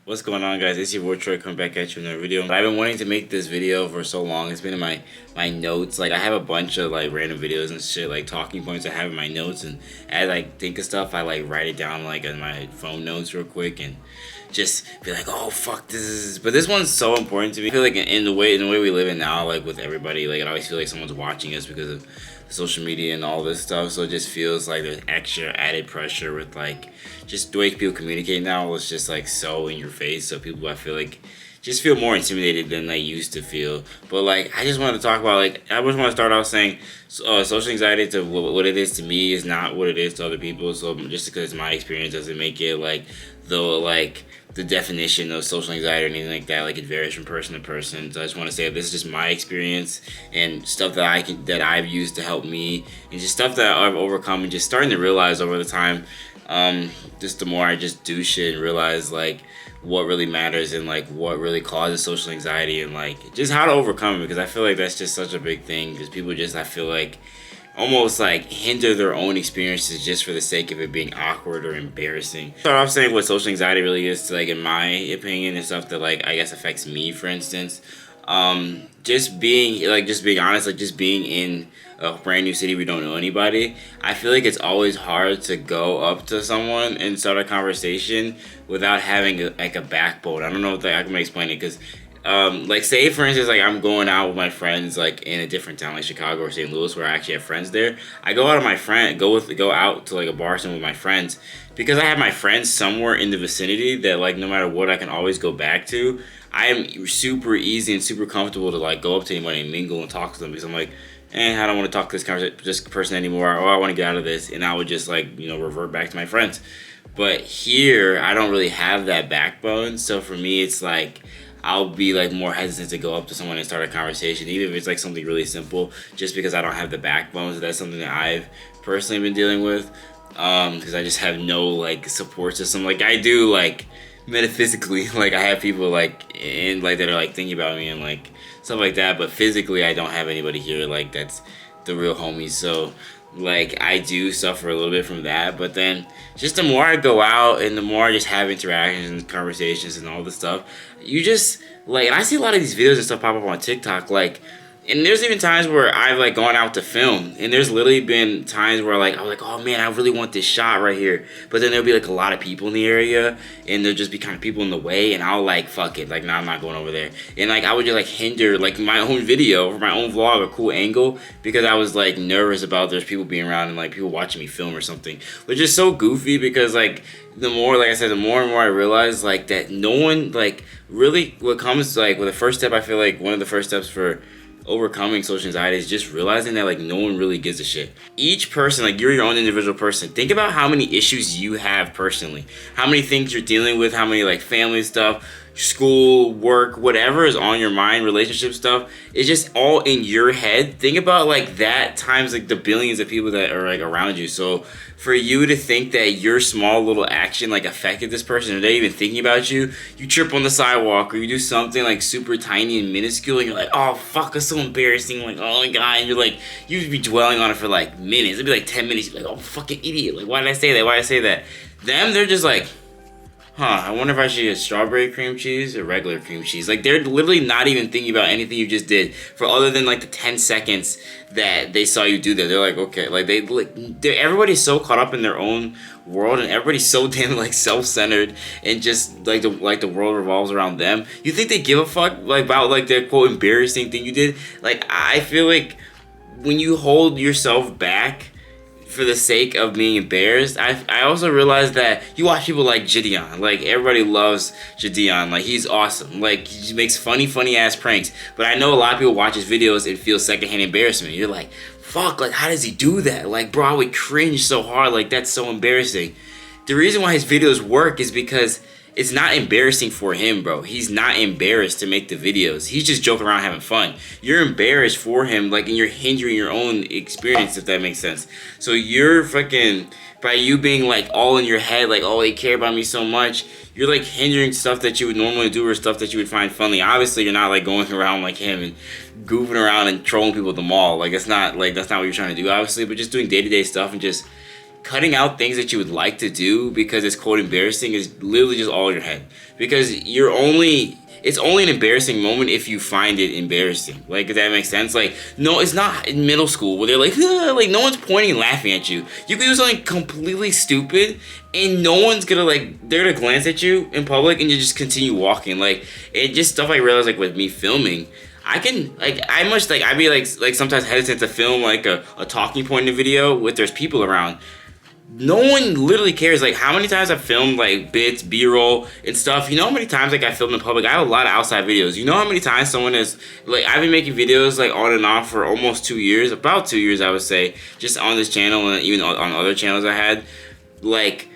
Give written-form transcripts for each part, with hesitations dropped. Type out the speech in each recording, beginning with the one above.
What's going on, guys? It's your boy Troy coming back at you in another video. I've been wanting to make this video for so long. It's been in my notes. Like, I have a bunch of like random videos and shit, like talking points I have in my notes, and as I think of stuff, I like write it down like in my phone notes real quick and just be like, oh fuck, this is. But this one's so important to me. I feel like in the way we live in now, like with everybody, like I always feel like someone's watching us because of social media and all this stuff. So it just feels like there's extra added pressure with like just the way people communicate now. It's just like so in your face. So people, I feel like, just feel more intimidated than they used to feel. But like, I just want to talk about, like, I just want to start off saying social anxiety, to what it is to me, is not what it is to other people. So just because it's my experience doesn't make it like the definition of social anxiety or anything like that. Like, it varies from person to person. So I just want to say this is just my experience and stuff that I've used to help me, and just stuff that I've overcome and just starting to realize over the time. Just the more I just do shit and realize like what really matters and like what really causes social anxiety, and like just how to overcome it, because I feel like that's just such a big thing, because people just, I feel like, almost like hinder their own experiences just for the sake of it being awkward or embarrassing. Start off saying what social anxiety really is, like in my opinion, and stuff that like I guess affects me, for instance. Just being honest, like just being in a brand new city, we don't know anybody. I feel like it's always hard to go up to someone and start a conversation without having a backbone. I don't know if I can explain it, because like, say for instance, like I'm going out with my friends like in a different town like Chicago or St. Louis, where I actually have friends there. I go out to like a bar or something with my friends because I have my friends somewhere in the vicinity that, like, no matter what, I can always go back to. I am super easy and super comfortable to like go up to anybody and mingle and talk to them, because I'm like, I don't want to talk to this person anymore, or I want to get out of this, and I would just like, revert back to my friends. But here, I don't really have that backbone, so for me, it's like I'll be like more hesitant to go up to someone and start a conversation, even if it's like something really simple, just because I don't have the backbone. So that's something that I've personally been dealing with, because I just have no like support system. Like, I do, like, metaphysically, like I have people like in like that are like thinking about me and like stuff like that, but physically I don't have anybody here like that's the real homies. So like I do suffer a little bit from that. But then just the more I go out and the more I just have interactions and conversations and all this stuff, you just like, and I see a lot of these videos and stuff pop up on TikTok, like, and there's even times where I've like gone out to film, and there's literally been times where like I'm like, oh man, I really want this shot right here, but then there'll be like a lot of people in the area, and there'll just be kind of people in the way, and I'll like, fuck it, like, nah, I'm not going over there, and like I would just like hinder like my own video or my own vlog, a cool angle, because I was like nervous about there's people being around and like people watching me film or something, which is so goofy, because like the more, like I said, the more and more I realize like that no one like really, what comes like with the first step, I feel like one of the first steps for overcoming social anxiety is just realizing that like no one really gives a shit. Each person, like, you're your own individual person. Think about how many issues you have personally, how many things you're dealing with, how many like family stuff, school, work, whatever is on your mind, relationship stuff. It's just all in your head. Think about like that times like the billions of people that are like around you. So for you to think that your small little action like affected this person, or they're even thinking about you, you trip on the sidewalk, or you do something like super tiny and minuscule, and you're like, oh fuck, it's so embarrassing, like, oh my god, and you're like, you'd be dwelling on it for like minutes. It'd be like 10 minutes, you'd be like, oh fucking idiot, like, why did I say that, why did I say that? Them, they're just like, I wonder if I should get strawberry cream cheese or regular cream cheese. Like, they're literally not even thinking about anything you just did for other than like the 10 seconds that they saw you do that. They're like, okay, like everybody's so caught up in their own world, and everybody's so damn like self-centered, and just like the world revolves around them. You think they give a fuck like about like the quote embarrassing thing you did? Like, I feel like when you hold yourself back for the sake of being embarrassed, I also realized that you watch people like Gideon. Like, everybody loves Gideon. Like, he's awesome. Like, he makes funny ass pranks. But I know a lot of people watch his videos and feel secondhand embarrassment. You're like, fuck, like, how does he do that? Like, bro, I would cringe so hard. Like, that's so embarrassing. The reason why his videos work is because it's not embarrassing for him, bro. He's not embarrassed to make the videos. He's just joking around having fun. You're embarrassed for him, like, and you're hindering your own experience, if that makes sense. So you're fucking, by you being like all in your head, like, oh, they care about me so much, you're like hindering stuff that you would normally do or stuff that you would find funny. Obviously, you're not like going around like him and goofing around and trolling people at the mall. Like, that's not what you're trying to do, obviously, but just doing day-to-day stuff and just cutting out things that you would like to do because it's quote embarrassing is literally just all in your head. Because it's only an embarrassing moment if you find it embarrassing. Like, if that makes sense. Like, no, it's not in middle school where they're like, ah, like no one's pointing and laughing at you. You can do something completely stupid and no one's gonna they're gonna glance at you in public and you just continue walking. Like, it just stuff I realized like with me filming. I'd be sometimes hesitant to film like a talking point in a video with there's people around. No one literally cares. Like, how many times I've filmed like bits, B-roll and stuff. You know how many times like I filmed in public? I have a lot of outside videos. You know how many times someone has like, I've been making videos like on and off for almost 2 years, about 2 years I would say, just on this channel and even on other channels I had. Like,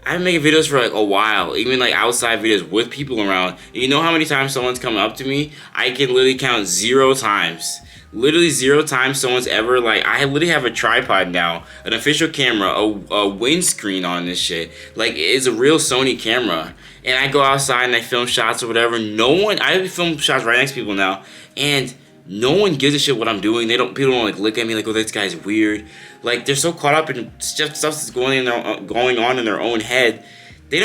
I've been making videos for like a while, even like outside videos with people around. And you know how many times someone's come up to me? I can literally count 0 times. Literally 0 times someone's ever like, I literally have a tripod now, an official camera, a windscreen on this shit. Like, it's a real Sony camera. And I go outside and I film shots or whatever. I film shots right next to people now. And no one gives a shit what I'm doing. People don't like look at me like, oh, this guy's weird. Like, they're so caught up in stuff that's going on in their own head. They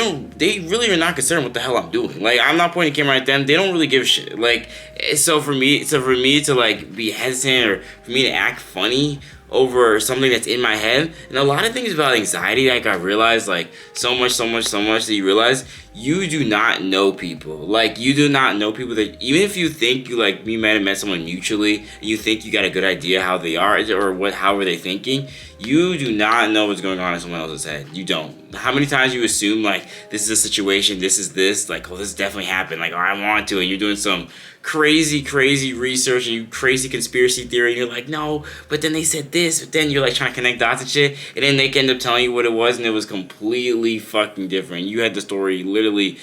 really are not concerned what the hell I'm doing. Like, I'm not pointing the camera at them. They don't really give a shit. Like, so for me to like be hesitant or for me to act funny over something that's in my head, and a lot of things about anxiety, like I realized, like so much that you realize you do not know people. Like, you do not know people that, even if you think you like, me might have met someone mutually, and you think you got a good idea how they are or how are they thinking, you do not know what's going on in someone else's head. You don't. How many times you assume like, this is a situation, this is this, like, oh, this definitely happened, like, oh, I want to, and you're doing some crazy research and you crazy conspiracy theory and you're like, no, but then they said this, but then you're like trying to connect dots and shit, and then they end up telling you what it was and it was completely fucking different. You had the story literally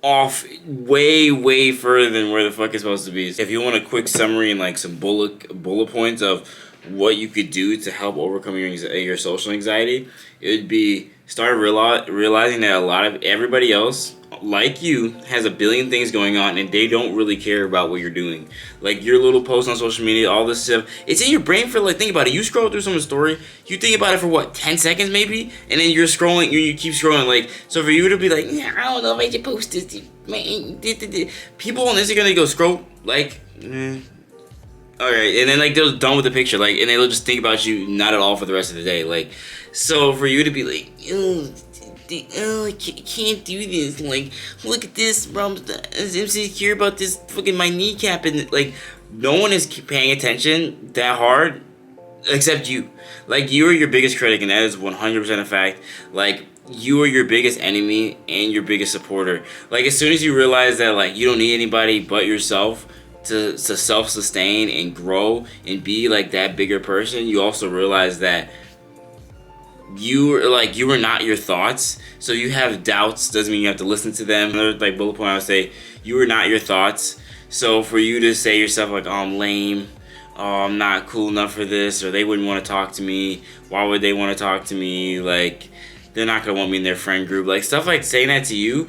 off way further than where the fuck it's supposed to be. If you want a quick summary and like some bullet points of what you could do to help overcome your social anxiety, it would be start realizing that a lot of everybody else like you has a billion things going on and they don't really care about what you're doing. Like, your little posts on social media, all this stuff, it's in your brain for like, think about it, you scroll through someone's story, you think about it for what, 10 seconds maybe, and then you're scrolling, you keep scrolling. Like, so for you to be like, yeah, I don't know if I should post this, man, people on Instagram, they go scroll like, alright, and then like they're done with the picture, like, and they'll just think about you not at all for the rest of the day. Like, so for you to be like, I can't do this, like, look at this, bro, I'm insecure about this, fucking my kneecap, and like, no one is paying attention that hard except you. Like, you are your biggest critic, and that is 100% a fact. Like, you are your biggest enemy and your biggest supporter. Like, as soon as you realize that, like, you don't need anybody but yourself to self-sustain and grow and be like that bigger person, you also realize that you are not your thoughts. So you have doubts, doesn't mean you have to listen to them. Another like bullet point I would say, you are not your thoughts. So for you to say yourself like, oh, I'm lame, oh, I'm not cool enough for this, or they wouldn't want to talk to me, why would they want to talk to me, like, they're not gonna want me in their friend group, like stuff like saying that to you,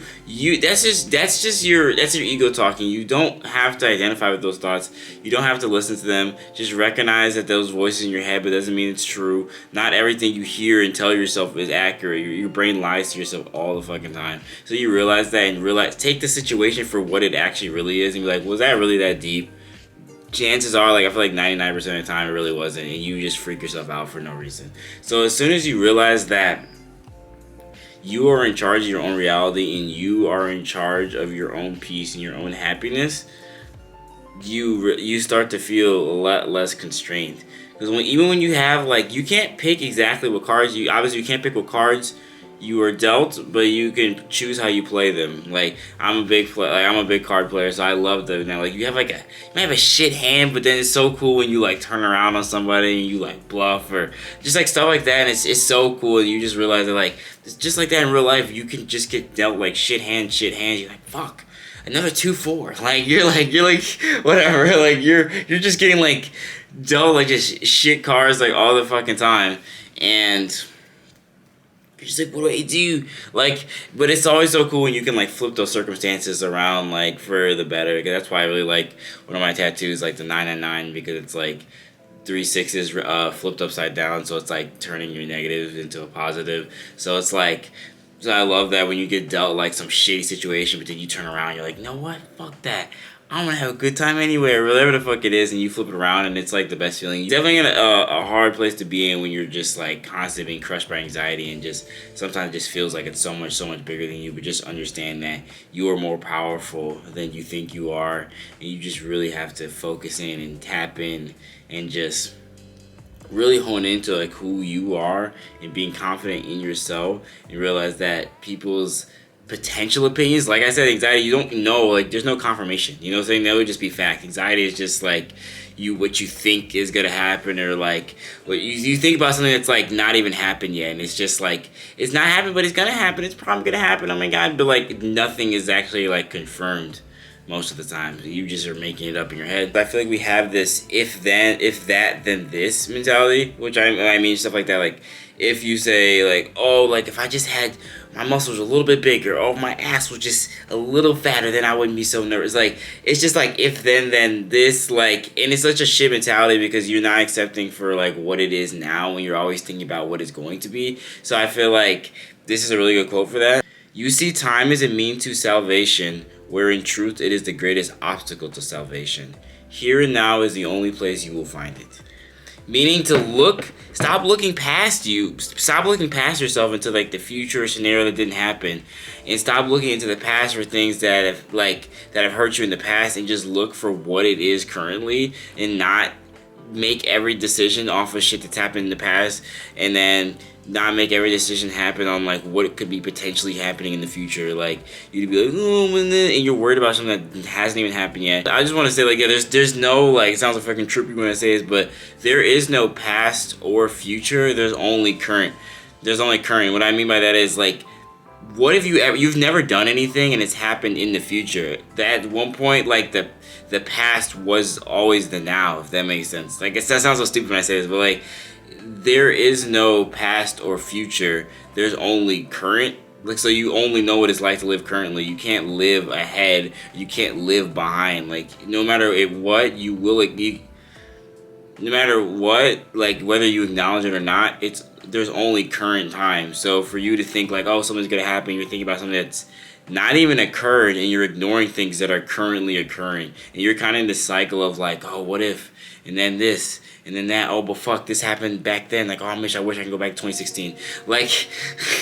that's just your ego talking. You don't have to identify with those thoughts. You don't have to listen to them. Just recognize that those voices in your head, but doesn't mean it's true. Not everything you hear and tell yourself is accurate. Your brain lies to yourself all the fucking time. So you realize that and take the situation for what it actually really is and be like, was that really that deep? Chances are, like, I feel like 99% of the time it really wasn't, and you just freak yourself out for no reason. So as soon as you realize that you are in charge of your own reality and you are in charge of your own peace and your own happiness, you start to feel a lot less constrained. Because even when you have, like, you can't pick exactly what cards you can't pick what cards you are dealt, but you can choose how you play them. Like, I'm a big card player, so I love them. Now, like, you might have a shit hand, but then it's so cool when you like turn around on somebody and you like bluff or just like stuff like that. And it's so cool, and you just realize that, like, just like that in real life, you can just get dealt like shit hands. You're like, fuck, another 2-4. Like, you're like whatever. Like, you're just getting like dealt like just shit cards like all the fucking time, and you're just like, what do I do? Like, but it's always so cool when you can like flip those circumstances around like for the better. That's why I really like one of my tattoos, like the 999, because it's like three sixes flipped upside down, so it's like turning your negative into a positive. So it's like, so I love that when you get dealt like some shitty situation, but then you turn around, you're like, you know what, fuck that, I'm gonna have a good time anywhere, whatever the fuck it is, and you flip it around, and it's like the best feeling. It's definitely a hard place to be in when you're just like constantly being crushed by anxiety, and just sometimes it just feels like it's so much bigger than you. But just understand that you are more powerful than you think you are, and you just really have to focus in and tap in and just really hone into like who you are and being confident in yourself, and realize that people's potential opinions, like I said, anxiety, you don't know, like there's no confirmation, you know what I'm saying? That would just be fact. Anxiety is just like what you think is gonna happen, or like what you think about something that's like not even happened yet, and it's just like it's not happened, but it's gonna happen, it's probably gonna happen, oh my god, but like nothing is actually like confirmed most of the time. You just are making it up in your head. But I feel like we have this if that then this mentality, which I mean stuff like that, like if you say like, oh, like if I just had my muscles a little bit bigger, oh, my ass was just a little fatter, then I wouldn't be so nervous. Like, it's just like if then this, like, and it's such a shit mentality because you're not accepting for like what it is now when you're always thinking about what it's going to be. So I feel like this is a really good quote for that. You see time as a mean to salvation, where in truth it is the greatest obstacle to salvation. Here and now is the only place you will find it. Meaning to stop looking past you, stop looking past yourself into like the future scenario that didn't happen, and stop looking into the past for things that have hurt you in the past, and just look for what it is currently, and not make every decision off of shit that's happened in the past, and then not make every decision happen on like what could be potentially happening in the future. Like you'd be like, oh, and you're worried about something that hasn't even happened yet. I just want to say like, yeah, there's no, like, it sounds like fucking trippy when I say this, but there is no past or future. There's only current. What I mean by that is like, what if you've never done anything and it's happened in the future? That at one point, like the past was always the now, if that makes sense. Like that sounds so stupid when I say this, but like, there is no past or future. There's only current. Like, so you only know what it's like to live currently. You can't live ahead. You can't live behind. Like, no matter what, you will, like, no matter what, like, whether you acknowledge it or not, there's only current time. So for you to think like, oh, something's gonna happen, you're thinking about something that's not even occurred, and you're ignoring things that are currently occurring, and you're kind of in this cycle of like, oh, what if, and then this, and then that, oh, but fuck, this happened back then, like, oh, I wish I could go back to 2016, like,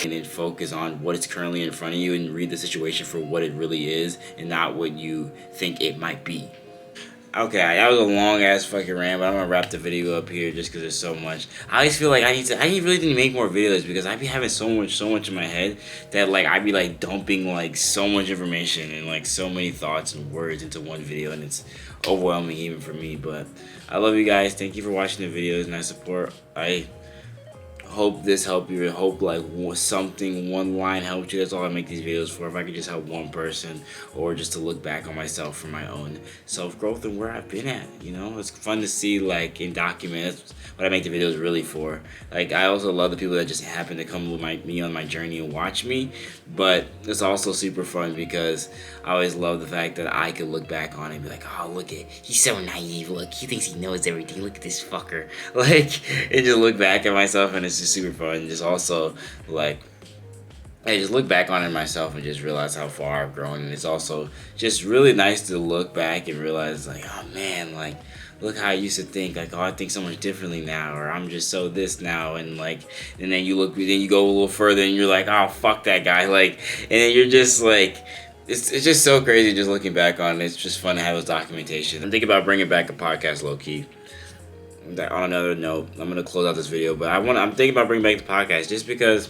and then focus on what is currently in front of you, and read the situation for what it really is, and not what you think it might be. Okay, that was a long ass fucking rant, but I'm gonna wrap the video up here just because there's so much. I always feel like I really need to make more videos because I be having so much in my head that like I be like dumping like so much information and like so many thoughts and words into one video, and it's overwhelming even for me. But I love you guys. Thank you for watching the videos and I support. I hope this helped you. I hope like one line helped you. That's all I make these videos for. If I could just help one person, or just to look back on myself for my own self-growth and where I've been at, you know? It's fun to see like and document. That's what I make the videos really for. Like, I also love the people that just happen to come with me on my journey and watch me, but it's also super fun because I always love the fact that I could look back on it and be like, oh, look at, he's so naive, look, he thinks he knows everything, look at this fucker, like, and just look back at myself, and it's just super fun. Just also like, I just look back on it myself and just realize how far I've grown, and it's also just really nice to look back and realize like, oh man, like, look how I used to think, like, oh, I think so much differently now, or I'm just so this now, and like, and then you go a little further and you're like, oh, fuck that guy, like, and then you're just like, it's just so crazy just looking back on it. It's just fun to have this documentation. I'm thinking about bringing back a podcast low-key. On another note, I'm gonna close out this video, but I'm thinking about bringing back the podcast just because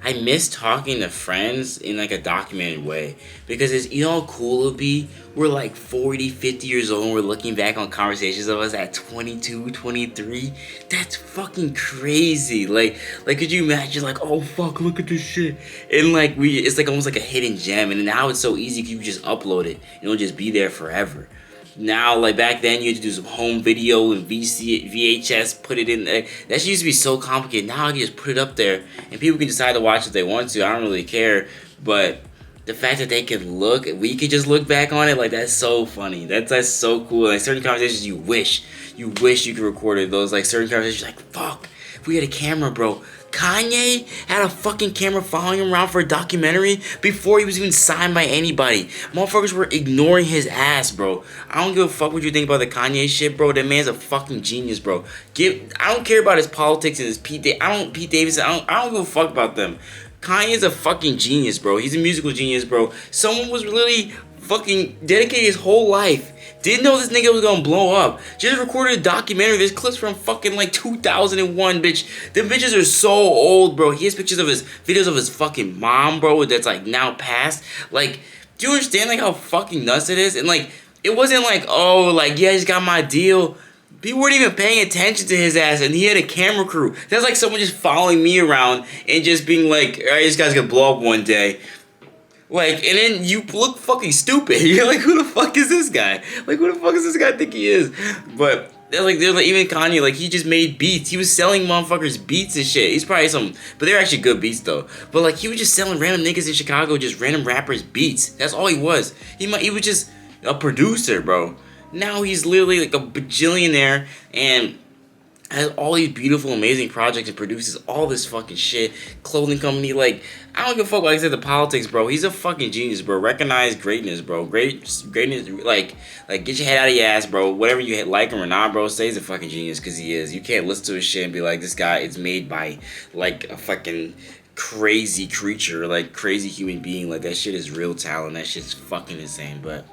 I miss talking to friends in like a documented way, because it's, you know how cool it would be? We're like 40, 50 years old and we're looking back on conversations of us at 22, 23. That's fucking crazy. Like could you imagine like, oh fuck, look at this shit. And like it's like almost like a hidden gem, and now it's so easy, you just upload it and it'll just be there forever. Now, like back then, you had to do some home video and VHS, put it in there. That shit used to be so complicated. Now I can just put it up there, and people can decide to watch if they want to. I don't really care, but the fact that they can look, we could just look back on it, like, that's so funny. That's so cool. Like, certain conversations you wish you could record it. Those, like, certain conversations, like, fuck, if we had a camera, bro. Kanye had a fucking camera following him around for a documentary before he was even signed by anybody. Motherfuckers were ignoring his ass, bro. I don't give a fuck what you think about the Kanye shit, bro. That man's a fucking genius, bro. I don't care about his politics and his Pete Davidson. I don't give a fuck about them. Kanye's a fucking genius, bro. He's a musical genius, bro. Someone was really fucking dedicated his whole life. Didn't know this nigga was gonna blow up. Just recorded a documentary. There's clips from fucking like 2001, bitch. Them bitches are so old, bro. He has pictures of his videos of his fucking mom, bro, that's like now passed. Like, do you understand like how fucking nuts it is? And like, it wasn't like, oh, like, yeah, I just got my deal. People weren't even paying attention to his ass, and he had a camera crew. That's like someone just following me around and just being like, alright, this guy's gonna blow up one day. Like, and then you look fucking stupid. You're like, who the fuck is this guy? Like, who the fuck does this guy think he is? But they're like even Kanye, like, he just made beats. He was selling motherfuckers beats and shit. He's probably but they're actually good beats though. But like, he was just selling random niggas in Chicago, just random rappers beats. That's all he was. He was just a producer, bro. Now he's literally like a bajillionaire and has all these beautiful, amazing projects and produces all this fucking shit. Clothing company, like, I don't give a fuck, like I said, the politics, bro. He's a fucking genius, bro. Recognize greatness, bro. Greatness, like get your head out of your ass, bro. Whatever you like him or not, bro, say he's a fucking genius, because he is. You can't listen to his shit and be like, this guy is made by, like, a fucking crazy creature, like, crazy human being. Like, that shit is real talent. That shit's fucking insane, but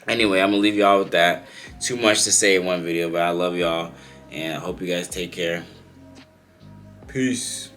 anyway, I'm gonna leave y'all with that. Too much to say in one video, but I love y'all, and I hope you guys take care. Peace.